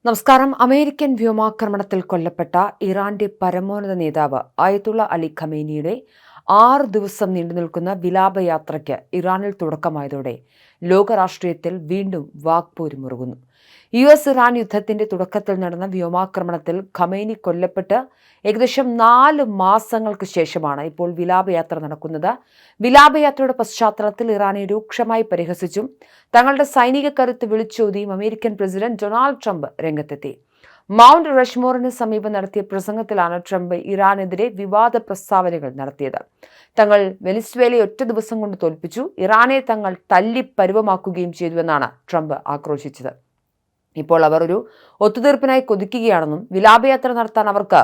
നമസ്കാരം. അമേരിക്കൻ വ്യോമാക്രമണത്തിൽ കൊല്ലപ്പെട്ട ഇറാന്റെ പരമോന്നത നേതാവ് ആയത്തുള്ള അലി ഖമേനിയുടെ 6 ദിവസം നീണ്ടുനിൽക്കുന്ന വിലാപയാത്രയ്ക്ക് ഇറാനിൽ തുടക്കമായതോടെ ലോകരാഷ്ട്രീയത്തിൽ വീണ്ടും വാക്പോരുമുറുകുന്നു. US-ഇറാൻ യുദ്ധത്തിന്റെ തുടക്കത്തിൽ നടന്ന വ്യോമാക്രമണത്തിൽ ഖമേനി കൊല്ലപ്പെട്ട് ഏകദേശം 4 മാസങ്ങൾക്ക് ശേഷമാണ് ഇപ്പോൾ വിലാപയാത്ര നടക്കുന്നത്. വിലാപയാത്രയുടെ പശ്ചാത്തലത്തിൽ ഇറാനെ രൂക്ഷമായി പരിഹസിച്ചും തങ്ങളുടെ സൈനിക കരുത്ത് വിളിച്ചോതിയും അമേരിക്കൻ പ്രസിഡന്റ് ഡൊണാൾഡ് ട്രംപ് രംഗത്തെത്തി. മൗണ്ട് റഷ്മോറിന് സമീപം നടത്തിയ പ്രസംഗത്തിലാണ് ട്രംപ് ഇറാനെതിരെ വിവാദ പ്രസ്താവനകൾ നടത്തിയത്. തങ്ങൾ വെനിസ്വേലയെ ഒറ്റ ദിവസം കൊണ്ട് തോൽപ്പിച്ചു, ഇറാനെ തങ്ങൾ തല്ലി പരുവമാക്കുകയും ചെയ്തുവെന്നാണ് ട്രംപ് ആക്രോശിച്ചത്. ഇപ്പോൾ അവർ ഒരു ഒത്തുതീർപ്പിനായി കൊതിക്കുകയാണെന്നും വിലാപയാത്ര നടത്താൻ അവർക്ക്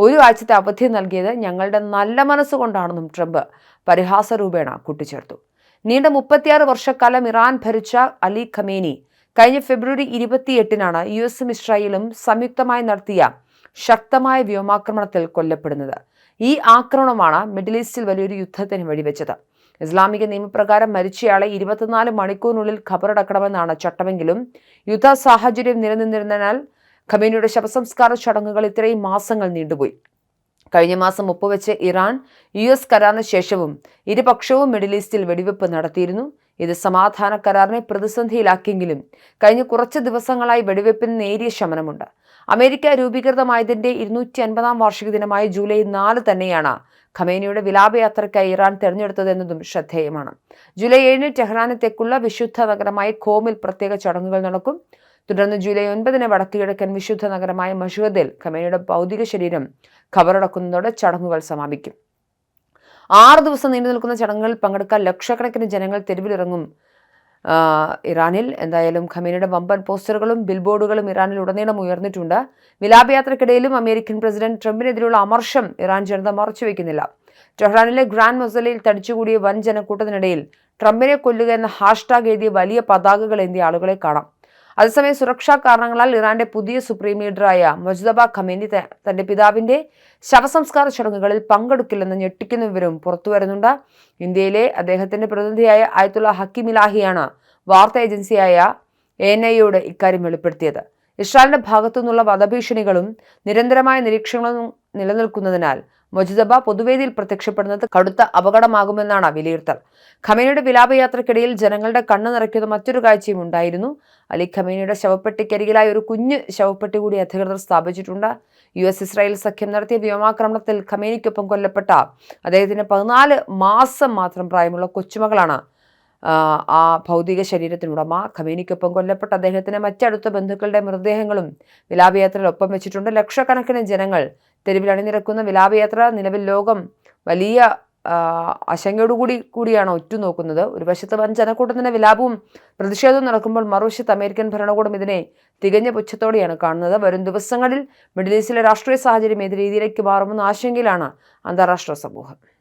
1 ആഴ്ചത്തെ അവധി നൽകിയത് ഞങ്ങളുടെ നല്ല മനസ്സുകൊണ്ടാണെന്നും ട്രംപ് പരിഹാസരൂപേണ കൂട്ടിച്ചേർത്തു. നീണ്ട 36 വർഷക്കാലം ഇറാൻ ഭരിച്ച അലി ഖമേനി കഴിഞ്ഞ ഫെബ്രുവരി 28-നാണ് US-ഉം ഇസ്രായേലും സംയുക്തമായി നടത്തിയ ശക്തമായ വ്യോമാക്രമണത്തിൽ കൊല്ലപ്പെടുന്നത്. ഈ ആക്രമണമാണ് മിഡിൽ ഈസ്റ്റിൽ വലിയൊരു യുദ്ധത്തിന് വഴിവെച്ചത്. ഇസ്ലാമിക നിയമപ്രകാരം മരിച്ചയാളെ 24 മണിക്കൂറിനുള്ളിൽ ഖബറടക്കണമെന്നാണ് ചട്ടമെങ്കിലും യുദ്ധ സാഹചര്യം നിലനിന്നിരുന്നതിനാൽ ഖമേനിയുടെ ശവസംസ്കാര ചടങ്ങുകൾ ഇത്രയും മാസങ്ങൾ നീണ്ടുപോയി. കഴിഞ്ഞ മാസം ഒപ്പുവെച്ച് ഇറാൻ US കരാറിന് ശേഷവും ഇരുപക്ഷവും മിഡിൽ ഈസ്റ്റിൽ വെടിവെപ്പ് നടത്തിയിരുന്നു. ഇത് സമാധാന കരാറിനെ പ്രതിസന്ധിയിലാക്കിയെങ്കിലും കഴിഞ്ഞ കുറച്ച് ദിവസങ്ങളായി വെടിവെപ്പിന് നേരിയ ശമനമുണ്ട്. അമേരിക്ക രൂപീകൃതമായതിന്റെ 250-ാം വാർഷിക ദിനമായ ജൂലൈ 4 തന്നെയാണ് ഖമേനിയുടെ വിലാപയാത്രയ്ക്കായി ഇറാൻ തെരഞ്ഞെടുത്തതെന്നതും ശ്രദ്ധേയമാണ്. ജൂലൈ 7-ന് ടെഹ്റാന് തെക്കുള്ള വിശുദ്ധ നഗരമായ ഖോമിൽ പ്രത്യേക ചടങ്ങുകൾ നടക്കും. തുടർന്ന് ജൂലൈ 9-ന് വടക്ക് കിഴക്കൻ വിശുദ്ധ നഗരമായ മഷ്ഹദിൽ ഖമേനിയുടെ ഭൗതിക ശരീരം ഖബറടക്കുന്നതോടെ ചടങ്ങുകൾ സമാപിക്കും. 6 ദിവസം നീണ്ടു നിൽക്കുന്ന ചടങ്ങുകളിൽ പങ്കെടുക്കാൻ ലക്ഷക്കണക്കിന് ജനങ്ങൾ തെരുവിലിറങ്ങും. ഇറാനിൽ എന്തായാലും ഖമേനിയുടെ വമ്പൻ പോസ്റ്ററുകളും ബിൽബോർഡുകളും ഇറാനിൽ ഉടനീളം ഉയർന്നിട്ടുണ്ട്. വിലാപയാത്രക്കിടയിലും അമേരിക്കൻ പ്രസിഡന്റ് ട്രംപിനെതിരെയുള്ള അമർഷം ഇറാൻ ജനത മറച്ചുവെക്കുന്നില്ല. ടെഹ്റാനിലെ ഗ്രാൻഡ് മൊസലയിൽ തടിച്ചുകൂടിയ വൻ ജനക്കൂട്ടത്തിനിടയിൽ ട്രംപിനെ കൊല്ലുക എന്ന ഹാഷ്ടാഗ് എഴുതിയ വലിയ പതാകകൾ ഏന്തിയ ആളുകളെ കാണാം. അതേസമയം സുരക്ഷാ കാരണങ്ങളാൽ ഇറാന്റെ പുതിയ സുപ്രീം ലീഡറായ മൊജ്തബ ഖമേനി തന്റെ പിതാവിന്റെ ശവസംസ്കാര ചടങ്ങുകളിൽ പങ്കെടുക്കില്ലെന്ന് ഞെട്ടിക്കുന്ന വിവരവും പുറത്തുവരുന്നുണ്ട്. ഇന്ത്യയിലെ അദ്ദേഹത്തിന്റെ പ്രതിനിധിയായ ആയത്തുള്ള ഹക്കീം ഇലാഹിയാണ് വാർത്താ ഏജൻസിയായ ANI-യോട് ഇക്കാര്യം വെളിപ്പെടുത്തിയത്. ഇസ്രായേലിന്റെ ഭാഗത്തുനിന്നുള്ള വധഭീഷണികളും നിരന്തരമായ നിരീക്ഷണങ്ങളും നിലനിൽക്കുന്നതിനാൽ മൊജ്തബ പൊതുവേദിയിൽ പ്രത്യക്ഷപ്പെടുന്നത് കടുത്ത അപകടമാകുമെന്നാണ് വിലയിരുത്തൽ. ഖമേനിയുടെ വിലാപയാത്രക്കിടയിൽ ജനങ്ങളുടെ കണ്ണു നിറയ്ക്കുന്ന മറ്റൊരു കാഴ്ചയും ഉണ്ടായിരുന്നു. അലി ഖമേനിയുടെ ശവപ്പെട്ടിക്കരികിലായി ഒരു കുഞ്ഞ് ശവപ്പെട്ടി കൂടി അധികൃതർ സ്ഥാപിച്ചിട്ടുണ്ട്. US-ഇസ്രായേൽ സഖ്യം നടത്തിയ വ്യോമാക്രമണത്തിൽ ഖമേനിക്കൊപ്പം കൊല്ലപ്പെട്ട അദ്ദേഹത്തിന്റെ 14 മാസം മാത്രം പ്രായമുള്ള കൊച്ചുമകളാണ് ആ ഭൗതിക ശരീരത്തിനുടമ. ഖമേനിക്കൊപ്പം കൊല്ലപ്പെട്ട അദ്ദേഹത്തിന്റെ മറ്റടുത്ത ബന്ധുക്കളുടെ മൃതദേഹങ്ങളും വിലാപയാത്രയിൽ ഒപ്പം വെച്ചിട്ടുണ്ട്. ലക്ഷക്കണക്കിന് ജനങ്ങൾ തെരുവിൽ അണിനിരക്കുന്ന വിലാപയാത്ര നിലവിൽ ലോകം വലിയ ആശങ്കയോടുകൂടിയാണ് ഉറ്റുനോക്കുന്നത്. ഒരു വശത്ത് വൻ ജനക്കൂട്ടത്തിന്റെ വിലാപവും പ്രതിഷേധവും നടക്കുമ്പോൾ മറുവശത്ത് അമേരിക്കൻ ഭരണകൂടം ഇതിനെ തികഞ്ഞ പുച്ഛത്തോടെയാണ് കാണുന്നത്. വരും ദിവസങ്ങളിൽ മിഡിൽ ഈസ്റ്റിലെ രാഷ്ട്രീയ സാഹചര്യം ഏത് രീതിയിലേക്ക് മാറുമെന്ന ആശങ്കയിലാണ് അന്താരാഷ്ട്ര സമൂഹം.